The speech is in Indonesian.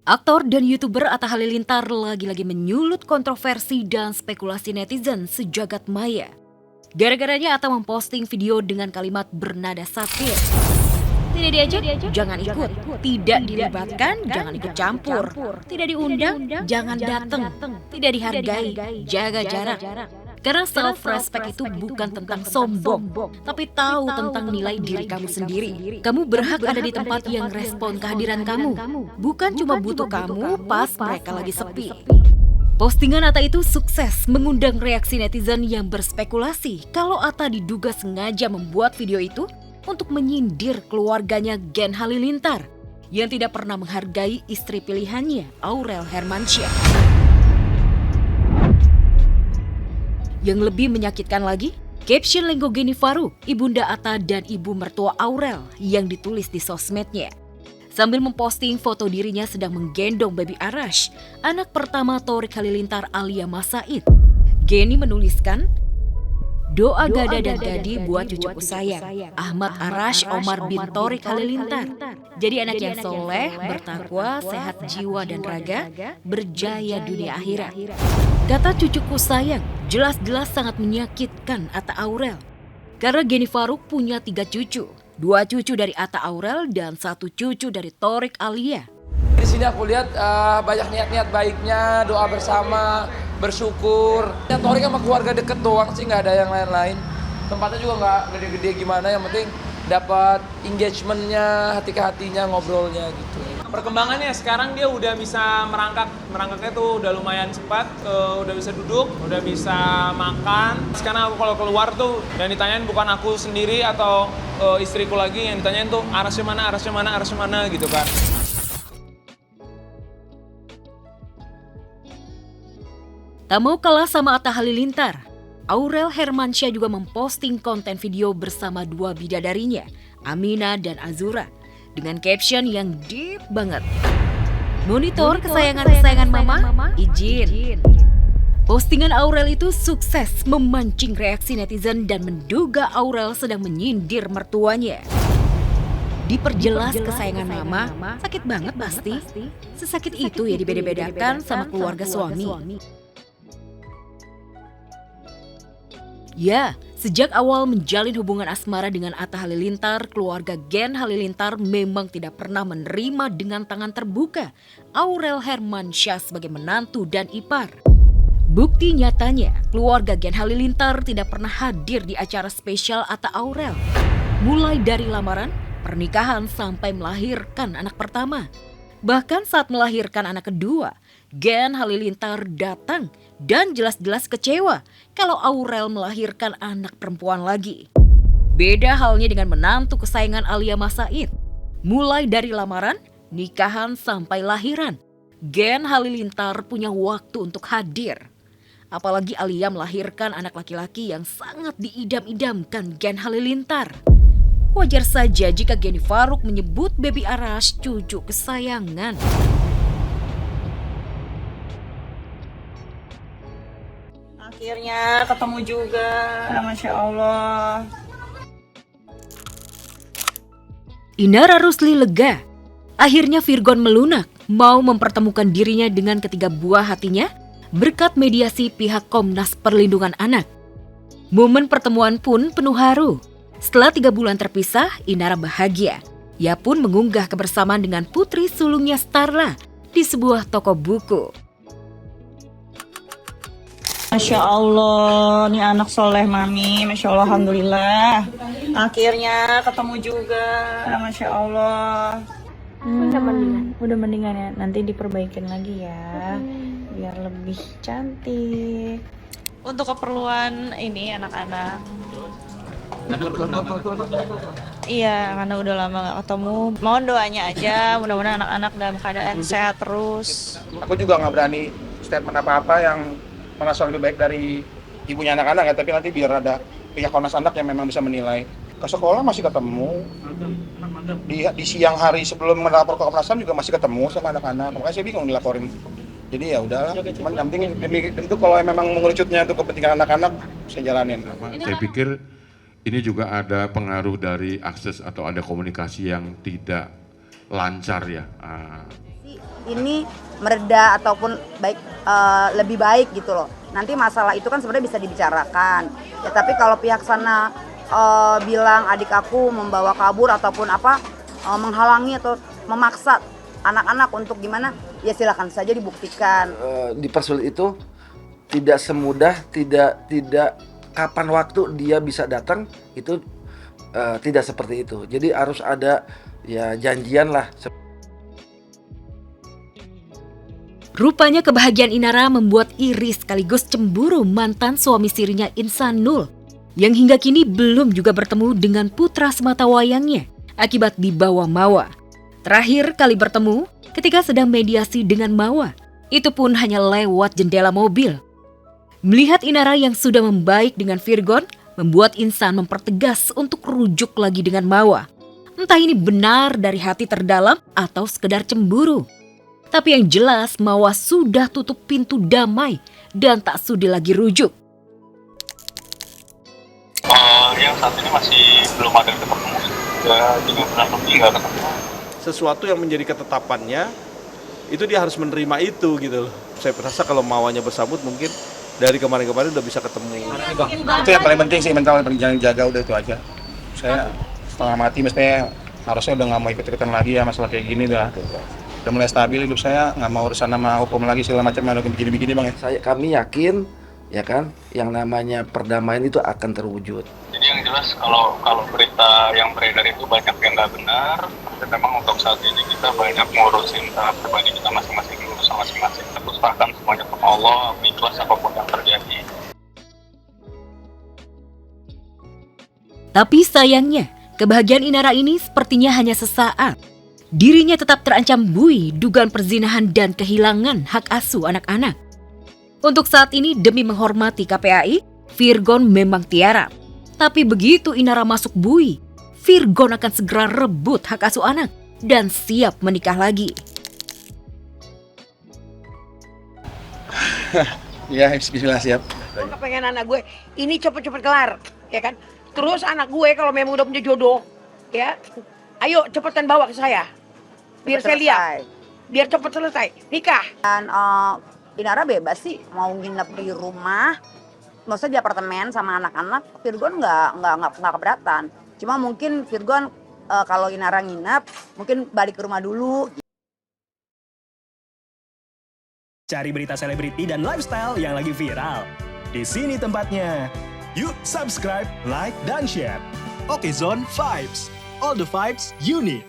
Aktor dan YouTuber Atta Halilintar lagi-lagi menyulut kontroversi dan spekulasi netizen sejagat maya. Gara-garanya Atta memposting video dengan kalimat bernada satir. Tidak diajak, jangan ikut. Tidak dilibatkan, jangan ikut campur. Tidak diundang, jangan datang. Tidak dihargai, jaga jarak. Karena self-respect itu bukan tentang sombong, tapi tahu tentang nilai diri kamu sendiri. Kamu berhak ada di tempat yang respon kehadiran kamu, bukan cuma butuh kamu pas mereka lagi sepi. Postingan Atta itu sukses mengundang reaksi netizen yang berspekulasi kalau Atta diduga sengaja membuat video itu untuk menyindir keluarganya Gen Halilintar yang tidak pernah menghargai istri pilihannya, Aurel Hermansyah. Yang lebih menyakitkan lagi, caption Lenggo Geni Faruk, ibunda Atta dan ibu mertua Aurel yang ditulis di sosmednya. Sambil memposting foto dirinya sedang menggendong baby Arash, anak pertama Thorik Halilintar Alia Mas Said. Geni menuliskan, "Doa Gada dan Gadi buat cucuku sayang, Ahmad Arash Omar bin Thorik Halilintar. Jadi anak yang soleh, bertakwa, sehat jiwa dan raga, berjaya dunia akhirat." Kata cucuku sayang jelas-jelas sangat menyakitkan Atta Aurel. Karena Geni Faruk punya 3 cucu. 2 cucu dari Atta Aurel dan 1 cucu dari Thorik Alia. Di sini aku lihat banyak niat-niat baiknya, doa bersama, bersyukur. Thorik sama keluarga deket doang sih, nggak ada yang lain-lain. Tempatnya juga nggak gede-gede gimana, yang penting dapat engagementnya, hati ke hatinya, ngobrolnya gitu. Perkembangannya sekarang dia udah bisa merangkaknya tuh udah lumayan cepat, udah bisa duduk, udah bisa makan. Sekarang aku kalau keluar tuh dan ditanyain bukan aku sendiri atau istriku lagi, yang ditanyain tuh arasnya mana gitu kan. Tak mau kalah sama Atta Halilintar, Aurel Hermansyah juga memposting konten video bersama 2 bidadarinya, Amina dan Azura, dengan caption yang deep banget. Monitor kesayangan mama, izin. Postingan Aurel itu sukses memancing reaksi netizen dan menduga Aurel sedang menyindir mertuanya. Diperjelas kesayangan mama, sakit banget pasti. Sesakit itu ya dibeda-bedakan sama keluarga suami. Ya, sejak awal menjalin hubungan asmara dengan Atta Halilintar, keluarga Gen Halilintar memang tidak pernah menerima dengan tangan terbuka Aurel Hermansyah sebagai menantu dan ipar. Bukti nyatanya, keluarga Gen Halilintar tidak pernah hadir di acara spesial Atta Aurel. Mulai dari lamaran, pernikahan sampai melahirkan anak pertama. Bahkan saat melahirkan anak kedua, Gen Halilintar datang dan jelas-jelas kecewa kalau Aurel melahirkan anak perempuan lagi. Beda halnya dengan menantu kesayangan Alia Mas Said. Mulai dari lamaran, nikahan sampai lahiran, Gen Halilintar punya waktu untuk hadir. Apalagi Alia melahirkan anak laki-laki yang sangat diidam-idamkan Gen Halilintar. Wajar saja jika Geni Faruk menyebut baby Arash cucu kesayangan. Akhirnya ketemu juga, Masya Allah. Inara Rusli lega. Akhirnya Virgon melunak, mau mempertemukan dirinya dengan ketiga buah hatinya berkat mediasi pihak Komnas Perlindungan Anak. Momen pertemuan pun penuh haru. Setelah 3 bulan terpisah, Inara bahagia. Ia pun mengunggah kebersamaan dengan putri sulungnya Starla di sebuah toko buku. Masya Allah, nih anak soleh mami, Masya Allah, Alhamdulillah. Akhirnya ketemu juga, Masya Allah. Udah mendingan ya, nanti diperbaikin lagi ya, biar lebih cantik. Untuk keperluan ini anak-anak. Iya, karena udah lama gak ketemu. Mohon doanya aja, mudah-mudahan anak-anak dalam keadaan sehat terus. Aku juga nggak berani statement apa-apa yang merasa lebih baik dari ibunya anak-anak ya, tapi nanti biar ada pihak Komnas Anak yang memang bisa menilai. Ke sekolah masih ketemu, di siang hari sebelum melapor ke Komnas HAM juga masih ketemu sama anak-anak, makanya saya bingung dilaporin. Jadi ya udahlah, cuman yang penting itu kalau memang mengerucutnya untuk kepentingan anak-anak, saya jalanin. Saya pikir ini juga ada pengaruh dari akses atau ada komunikasi yang tidak lancar ya. ini mereda ataupun lebih baik gitu loh. Nanti masalah itu kan sebenarnya bisa dibicarakan. Ya tapi kalau pihak sana bilang adik aku membawa kabur ataupun menghalangi atau memaksa anak-anak untuk gimana, ya silakan saja dibuktikan. Dipersulit itu tidak semudah, tidak kapan waktu dia bisa datang itu tidak seperti itu. Jadi harus ada ya janjian lah. Rupanya kebahagiaan Inara membuat iri sekaligus cemburu mantan suami sirinya Insanul yang hingga kini belum juga bertemu dengan putra sematawayangnya akibat dibawa Mawa. Terakhir kali bertemu ketika sedang mediasi dengan Mawa, itu pun hanya lewat jendela mobil. Melihat Inara yang sudah membaik dengan Virgon, membuat Insan mempertegas untuk rujuk lagi dengan Mawa. Entah ini benar dari hati terdalam atau sekedar cemburu. Tapi yang jelas Mawa sudah tutup pintu damai dan tak sudi lagi rujuk. Yang saat ini masih belum ada ketemu, juga bulan lebih nggak ketemu. Sesuatu yang menjadi ketetapannya, itu dia harus menerima itu gitu loh. Saya merasa kalau Mawanya bersambut mungkin dari kemarin-kemarin udah bisa ketemu. Itu yang paling penting sih, mental paling jangan jaga, udah itu aja. Saya setengah mati mestinya harusnya udah nggak mau ikut-ikutan lagi ya masalah kayak gini dah. Udah mulai stabil hidup saya, nggak mau urusan sama hukum lagi segala macam, udah begini-begini bang ya. Kami yakin ya kan yang namanya perdamaian itu akan terwujud. Jadi yang jelas kalau berita yang beredar itu banyak yang nggak benar. Dan memang untuk saat ini kita banyak ngurusin tahap pribadi kita masing-masing, urusan masing-masing. Kita serahkan semuanya ke Allah, ikhlas apapun yang terjadi. Tapi sayangnya, kebahagiaan Inara ini sepertinya hanya sesaat. Dirinya tetap terancam buih dugaan perzinahan dan kehilangan hak asuh anak-anak. Untuk saat ini demi menghormati KPAI, Virgon memang tiarap. Tapi begitu Inara masuk buih, Virgon akan segera rebut hak asuh anak dan siap menikah lagi. Ya, bismillah siap. Gue kepengen anak gue ini cepet-cepet kelar, ya kan? Terus anak gue kalau memang udah punya jodoh, ya, ayo cepetan bawa ke saya. Biar saya lihat, biar cepet selesai, nikah. Dan Inara bebas sih mau nginep di rumah, maksudnya di apartemen sama anak-anak. Virgon nggak keberatan. Cuma mungkin Virgon kalau Inara nginep, mungkin balik ke rumah dulu. Cari berita selebriti dan lifestyle yang lagi viral. Di sini tempatnya. Yuk subscribe, like, dan share. Oke Zone Vibes. All the vibes you need.